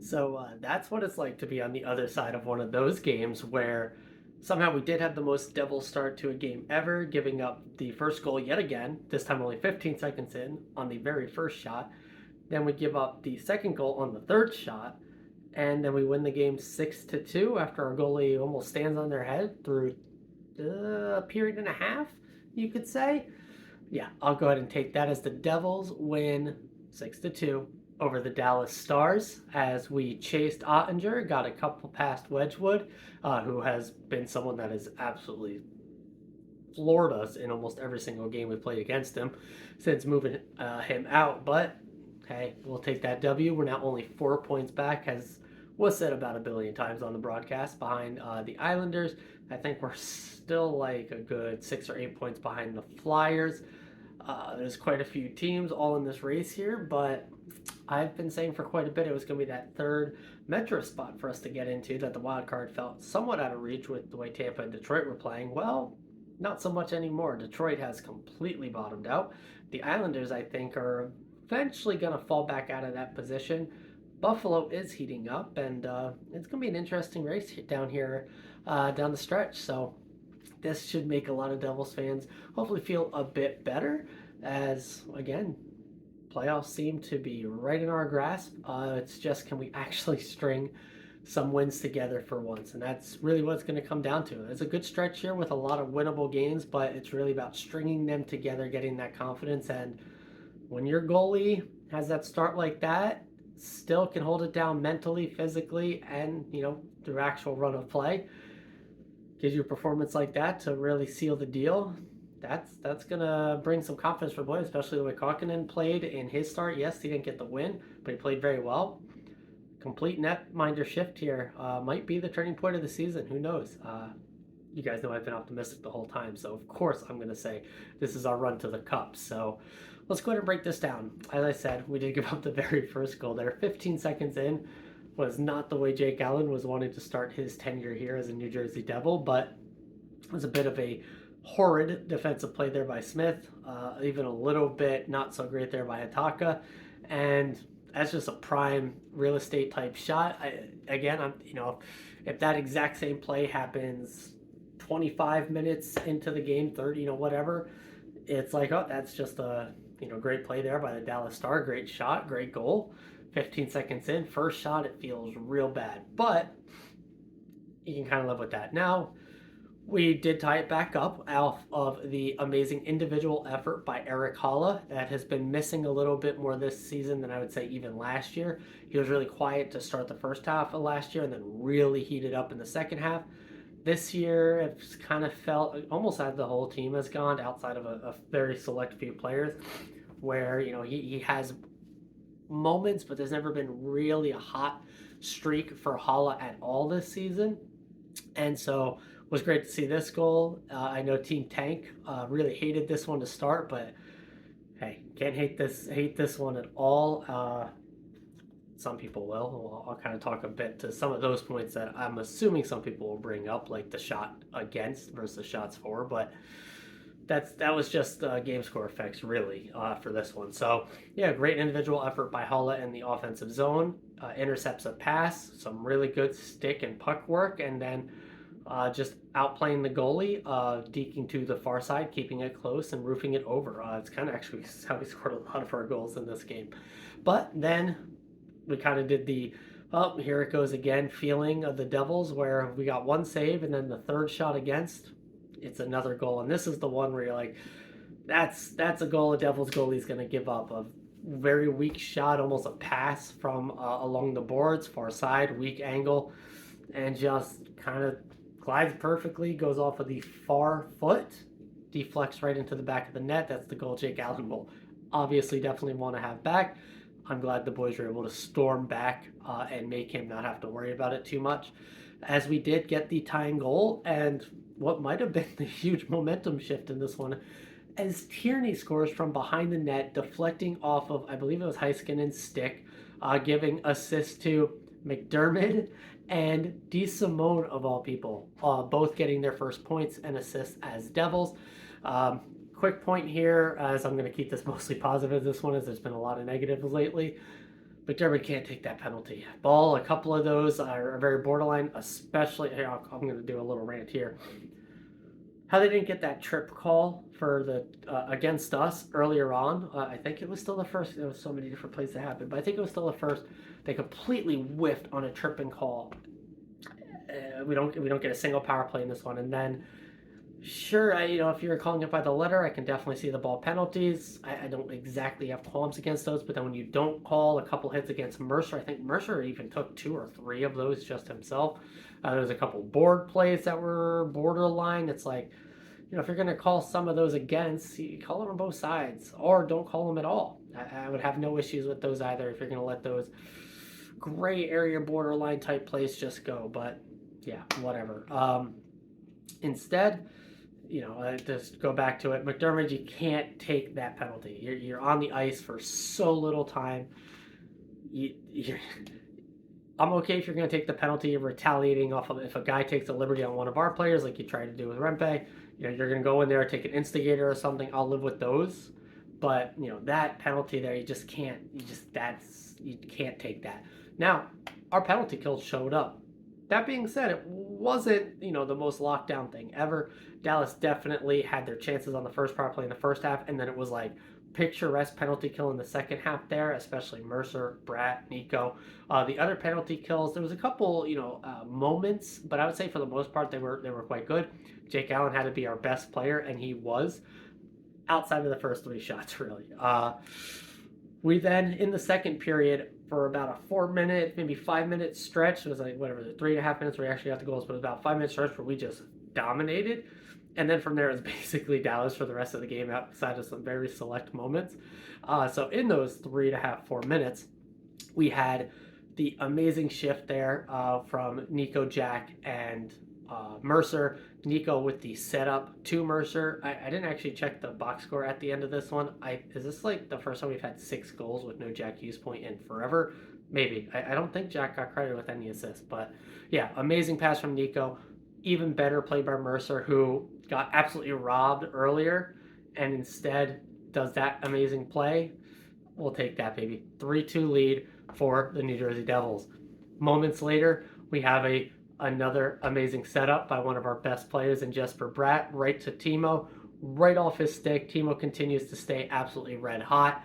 So that's what it's like to be on the other side of one of those games where somehow we did have the most devil start to a game ever, giving up the first goal yet again, this time only 15 seconds in on the very first shot. Then we give up the second goal on the third shot, and then we win the game 6-2 after our goalie almost stands on their head through a period and a half, you could say. Yeah, I'll go ahead and take that as the Devils win 6-2 over the Dallas Stars as we chased Ottinger, got a couple past Wedgwood, who has been someone that has absolutely floored us in almost every single game we played against him since moving him out. But hey, we'll take that W. We're now only 4 points back, as was said about a billion times on the broadcast, behind the Islanders. I think we're still like a good 6 or 8 points behind the Flyers. There's quite a few teams all in this race here, but I've been saying for quite a bit it was going to be that third Metro spot for us to get into, that the wild card felt somewhat out of reach with the way Tampa and Detroit were playing. Well, not so much anymore. Detroit has completely bottomed out. The Islanders, I think, are eventually going to fall back out of that position. Buffalo is heating up, and it's going to be an interesting race down here, down the stretch. So this should make a lot of Devils fans hopefully feel a bit better, as, again, playoffs seem to be right in our grasp. It's just, can we actually string some wins together for once? And that's really what it's going to come down to. It's a good stretch here with a lot of winnable games, but it's really about stringing them together, getting that confidence. And when your goalie has that start like that, still can hold it down mentally, physically, and, through actual run of play, gives you a performance like that to really seal the deal. That's gonna bring some confidence for the boys, especially the way Kaukonen played in his start. Yes, he didn't get the win, but he played very well. Complete netminder shift here might be the turning point of the season. Who knows? You guys know I've been optimistic the whole time, so of course I'm going to say this is our run to the cup. So let's go ahead and break this down. As I said, we did give up the very first goal there. 15 seconds in was not the way Jake Allen was wanting to start his tenure here as a New Jersey Devil, but it was a bit of a horrid defensive play there by Smith, even a little bit not so great there by Hataka, and that's just a prime real estate type shot. If that exact same play happens 25 minutes into the game, 30, whatever, it's like, oh, that's just a great play there by the Dallas Star, great shot, great goal. 15 seconds in, first shot, it feels real bad, but you can kind of live with that. Now, we did tie it back up off of the amazing individual effort by Erik Haula that has been missing a little bit more this season than I would say even last year. He was really quiet to start the first half of last year and then really heated up in the second half. This year, it's kind of felt almost as the whole team has gone, outside of a very select few players, where he has moments, but there's never been really a hot streak for Haula at all this season. And so it was great to see this goal. I know Team Tank really hated this one to start, but hey, can't hate this one at all. Some people will. I'll kind of talk a bit to some of those points that I'm assuming some people will bring up, like the shot against versus shots for, but that was just game score effects really for this one. So yeah, great individual effort by Haula in the offensive zone, intercepts a pass, some really good stick and puck work, and then just outplaying the goalie, deking to the far side, keeping it close and roofing it over. It's kind of actually how we scored a lot of our goals in this game. But then we kind of did the, oh, here it goes again feeling of the Devils, where we got one save and then the third shot against, it's another goal. And this is the one where you're like, that's a goal a Devils goalie is going to give up. A very weak shot, almost a pass from along the boards, far side, weak angle, and just kind of glides perfectly, goes off of the far foot, deflects right into the back of the net. That's the goal Jake Allen will obviously definitely want to have back. I'm glad the boys were able to storm back and make him not have to worry about it too much, as we did get the tying goal and what might have been the huge momentum shift in this one, as Tierney scores from behind the net, deflecting off of, I believe it was Heiskanen's stick, giving assist to McDermott and DeSimone, of all people, both getting their first points and assists as Devils. Quick point here, as I'm going to keep this mostly positive, this one, as there's been a lot of negatives lately. McDermott can't take that penalty. Ball, a couple of those are very borderline, especially. Here, I'm going to do a little rant here. How they didn't get that trip call for the against us earlier on. I think it was still the first. There was so many different plays that happened, but I think it was still the first. They completely whiffed on a tripping call. We don't get a single power play in this one, and then sure, if you're calling it by the letter, I can definitely see the ball penalties. I don't exactly have qualms against those, but then when you don't call a couple hits against Mercer, I think Mercer even took 2 or 3 of those just himself. There was a couple board plays that were borderline. It's like, if you're going to call some of those against, you call them on both sides, or don't call them at all. I would have no issues with those either if you're going to let those gray area borderline type plays just go. But yeah, whatever. Instead, just go back to it. McDermott, you can't take that penalty. You're on the ice for so little time. I'm okay if you're going to take the penalty of retaliating off of if a guy takes a liberty on one of our players, like you tried to do with Rempe. You're going to go in there, take an instigator or something. I'll live with those. But that penalty there, you just can't. You can't take that. Now, our penalty kills showed up. That being said, it wasn't, the most lockdown thing ever. Dallas definitely had their chances on the first power play in the first half, and then it was like picturesque penalty kill in the second half there, especially Mercer, Bratt, Nico. The other penalty kills, there was a couple, moments, but I would say for the most part they were quite good. Jake Allen had to be our best player, and he was, outside of the first 3 shots, really. We then, in the second period, for about a 4-minute, maybe 5-minute stretch, it was like, 3.5 minutes where we actually got the goals, but about a 5-minute stretch where we just dominated. And then from there, it was basically Dallas for the rest of the game outside of some very select moments. So in those 3.5, 4 minutes, we had the amazing shift there from Nico, Jack, and Mercer. Nico with the setup to Mercer. I didn't actually check the box score at the end of this one. Is this like the first time we've had 6 goals with no Jack Hughes point in forever? Maybe. I don't think Jack got credit with any assists, but yeah, amazing pass from Nico. Even better play by Mercer, who got absolutely robbed earlier and instead does that amazing play. We'll take that, baby. 3-2 lead for the New Jersey Devils. Moments later, we have another amazing setup by one of our best players in Jesper Bratt, right to Timo, right off his stick. Timo continues to stay absolutely red hot.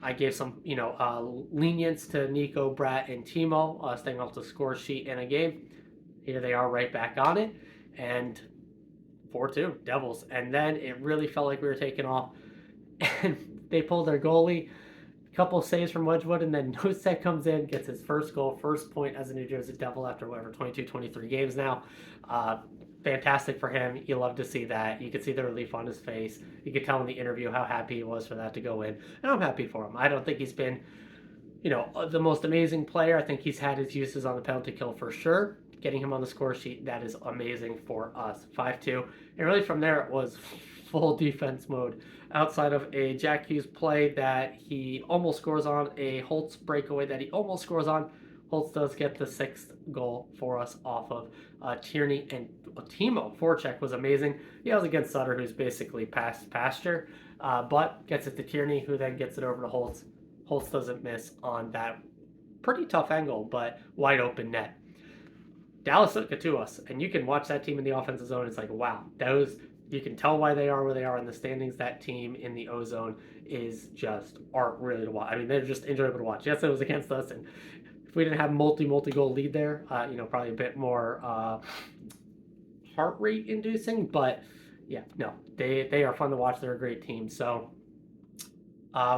I gave some, lenience to Nico, Bratt, and Timo, staying off the score sheet in a game. Here they are right back on it, and 4-2, Devils. And then it really felt like we were taking off, and they pulled their goalie. Couple saves from Wedgwood, and then Nosek comes in, gets his first goal, first point as a New Jersey Devil after 22, 23 games now. Fantastic for him. You love to see that. You could see the relief on his face. You could tell in the interview how happy he was for that to go in. And I'm happy for him. I don't think he's been, the most amazing player. I think he's had his uses on the penalty kill for sure. Getting him on the score sheet, that is amazing for us. 5-2. And really from there, it was full defense mode. Outside of a Jack Hughes play that he almost scores on, a Holtz breakaway that he almost scores on, Holtz does get the 6th goal for us off of Tierney, and Timo forecheck was amazing. He was against Sutter, who's basically past pasture, but gets it to Tierney, who then gets it over to Holtz. Holtz doesn't miss on that pretty tough angle, but wide open net. Dallas took it to us, and you can watch that team in the offensive zone. It's like, wow, you can tell why they are where they are in the standings. That team in the O-zone is just art really to watch. I mean, they're just enjoyable to watch. Yes, it was against us, and if we didn't have multi-goal lead there, probably a bit more heart rate inducing. But yeah, no, they are fun to watch. They're a great team. So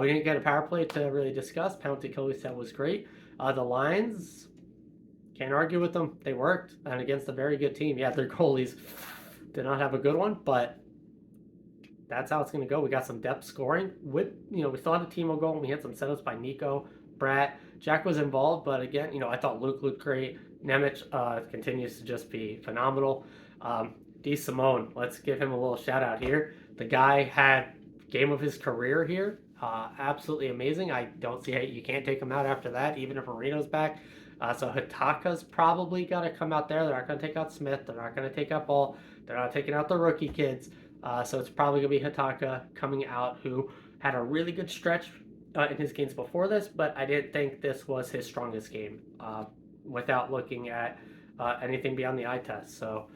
we didn't get a power play to really discuss. Penalty kill we said was great. The lines, can't argue with them. They worked, and against a very good team. Yeah, their goalies did not have a good one, but that's how it's going to go. We got some depth scoring. We still had a Timo goal, and we had some setups by Nico, Bratt. Jack was involved, but again, I thought Luke looked great. Nemec continues to just be phenomenal. D. Simone, let's give him a little shout out here. The guy had game of his career here. Absolutely amazing. I don't see how you can't take him out after that, even if Marino's back. So Hitaka's probably got to come out there. They're not going to take out Smith. They're not going to take out Ball. They're not taking out the rookie kids. So it's probably going to be Hitaka coming out, who had a really good stretch in his games before this, but I didn't think this was his strongest game without looking at anything beyond the eye test. So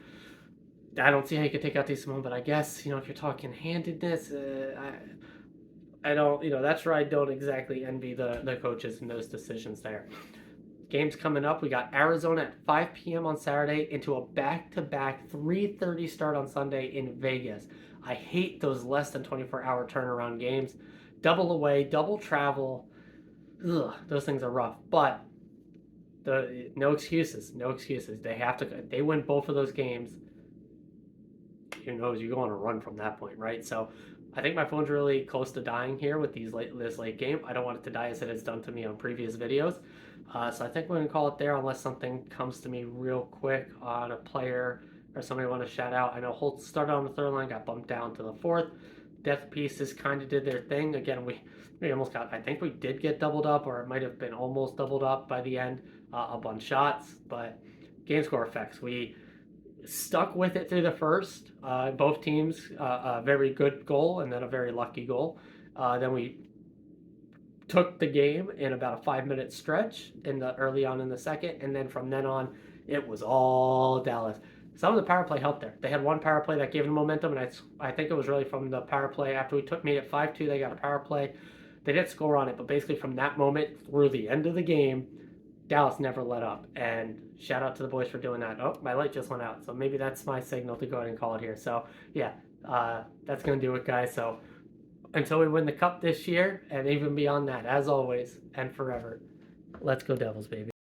I don't see how you could take out Simone, but I guess, if you're talking handedness, I don't, that's where I don't exactly envy the coaches in those decisions there. Games coming up. We got Arizona at 5 p.m. on Saturday into a back-to-back 3:30 start on Sunday in Vegas. I hate those less than 24-hour turnaround games. Double away, double travel. Ugh, those things are rough. But no excuses. No excuses. They win both of those games. Who knows? You go on a run from that point, right? So I think my phone's really close to dying here with this late game. I don't want it to die as it has done to me on previous videos. So I think we're going to call it there unless something comes to me real quick on a player or somebody want to shout out. I know Holtz started on the third line, got bumped down to the fourth. Death Pieces kind of did their thing. Again, we almost got, I think we did get doubled up, or it might have been almost doubled up by the end, up on shots. But game score effects, we stuck with it through the first. Both teams, a very good goal and then a very lucky goal. Then we took the game in about a 5-minute stretch early on in the second, and then from then on, it was all Dallas. Some of the power play helped there. They had one power play that gave them momentum, and I think it was really from the power play after we made it 5-2. They got a power play. They didn't score on it, but basically from that moment through the end of the game, Dallas never let up. And shout out to the boys for doing that. Oh, my light just went out, so maybe that's my signal to go ahead and call it here. So yeah, that's gonna do it, guys. So until we win the cup this year, and even beyond that, as always and forever, let's go Devils, baby.